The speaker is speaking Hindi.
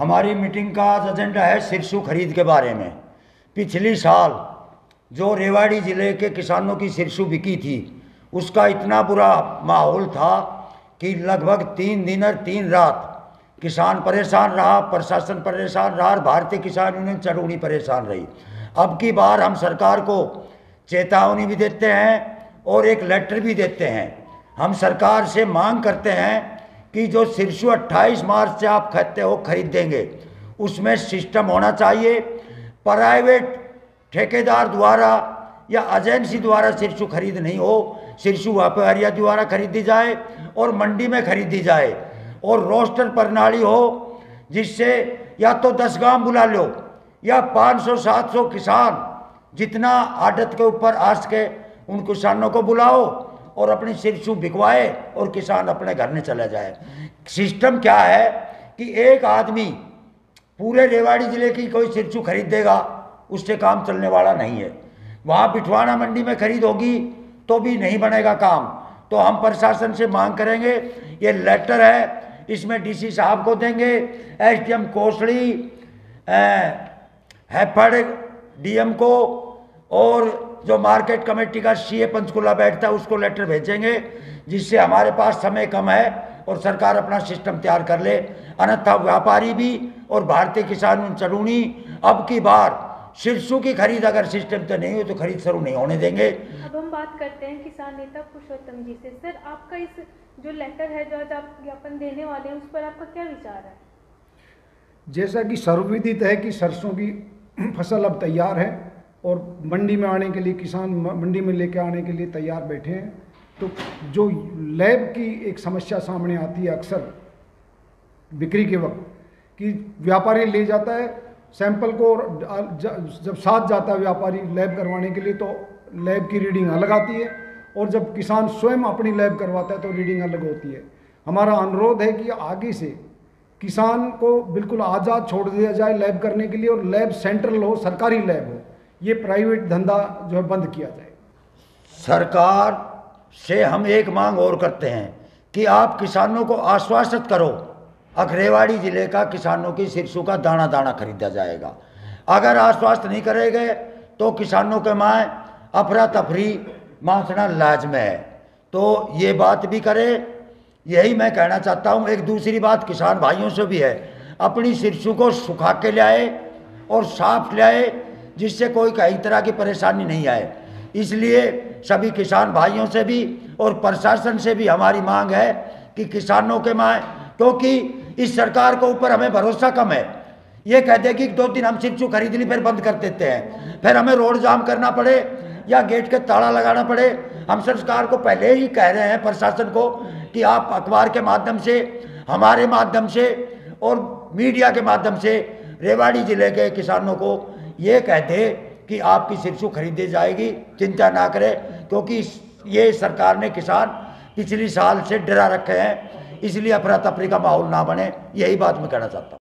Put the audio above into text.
हमारी मीटिंग का आज एजेंडा है सिरसू खरीद के बारे में। पिछली साल जो रेवाड़ी ज़िले के किसानों की सिरसू बिकी थी, उसका इतना बुरा माहौल था कि लगभग 3 दिन और 3 रात किसान परेशान रहा, प्रशासन परेशान रहा और भारतीय किसान यूनियन चरौड़ी परेशान रही। अब की बार हम सरकार को चेतावनी भी देते हैं और एक लेटर भी देते हैं। हम सरकार से मांग करते हैं कि जो सिरसू 28 मार्च से आप कहते हो खरीदेंगे, उसमें सिस्टम होना चाहिए। प्राइवेट ठेकेदार द्वारा या एजेंसी द्वारा सिरसू खरीद नहीं हो, सिरसू व्यापारियों द्वारा खरीदी जाए और मंडी में खरीदी जाए और रोस्टर प्रणाली हो, जिससे या तो 10 गांव बुला लो या 500-700 किसान जितना आड़त के ऊपर आ सके उन किसानों को बुलाओ और अपनी सिरसू बिकवाए और किसान अपने घर में चला जाए। सिस्टम क्या है कि एक आदमी पूरे रेवाड़ी ज़िले की कोई सिरसू खरीद देगा, उससे काम चलने वाला नहीं है। वहाँ बिठवाना मंडी में खरीद होगी तो भी नहीं बनेगा काम। तो हम प्रशासन से मांग करेंगे, ये लेटर है, इसमें डीसी साहब को देंगे, एसडीएम कोसड़ी, हैफड़ डीएम को और जो मार्केट कमेटी का सीए पंचकुला बैठता है उसको लेटर भेजेंगे, जिससे हमारे पास समय कम है और सरकार अपना सिस्टम तैयार कर ले। अन्यथा व्यापारी भी और भारतीय किसान चरौड़ी अब की बार सिरसू की खरीद अगर सिस्टम तो नहीं हो तो खरीद शुरू नहीं होने देंगे। अब हम बात करते हैं किसान नेता पुरुषोत्तम जी से। सर, आपका इस जो लेटर है जो आज आप ज्ञापन देने वाले हैं, उस पर आपका क्या विचार है? जैसा कि सर्वविदित है कि सरसों की फसल अब तैयार है और मंडी में आने के लिए किसान मंडी में लेके आने के लिए तैयार बैठे हैं, तो जो लैब की एक समस्या सामने आती है अक्सर बिक्री के वक्त कि व्यापारी ले जाता है सैंपल को, जब साथ जाता है व्यापारी लैब करवाने के लिए तो लैब की रीडिंग अलग आती है और जब किसान स्वयं अपनी लैब करवाता है तो रीडिंग अलग होती है। हमारा अनुरोध है कि आगे से किसान को बिल्कुल आज़ाद छोड़ दिया जाए लैब करने के लिए और लैब सेंट्रल हो, सरकारी लैब हो, ये प्राइवेट धंधा जो है बंद किया जाए। सरकार से हम एक मांग और करते हैं कि आप किसानों को आश्वासित करो, रेवाड़ी ज़िले का किसानों की सिरसू का दाना दाना खरीदा जाएगा। अगर आश्वस्त नहीं करेंगे तो किसानों के माए अफरा तफरी मांसना लाजम है। तो ये बात भी करे, यही मैं कहना चाहता हूँ। एक दूसरी बात किसान भाइयों से भी है, अपनी सिरसू को सुखा के लाए और साफ लाए, जिससे कोई कई तरह की परेशानी नहीं आए। इसलिए सभी किसान भाइयों से भी और प्रशासन से भी हमारी मांग है कि किसानों के माए, क्योंकि इस सरकार के ऊपर हमें भरोसा कम है। ये कह दे कि 2 दिन हम सिरसू खरीद ली फिर बंद कर देते हैं, फिर हमें रोड जाम करना पड़े या गेट के ताला लगाना पड़े। हम सरकार को पहले ही कह रहे हैं, प्रशासन को, कि आप अखबार के माध्यम से, हमारे माध्यम से और मीडिया के माध्यम से रेवाड़ी ज़िले के किसानों को ये कह दे कि आपकी सिरसू खरीदी जाएगी, चिंता ना करें, क्योंकि ये सरकार ने किसान पिछली साल से डरा रखे हैं। इसलिए अफरा तफरी का माहौल ना बने, यही बात मैं कहना चाहता हूँ।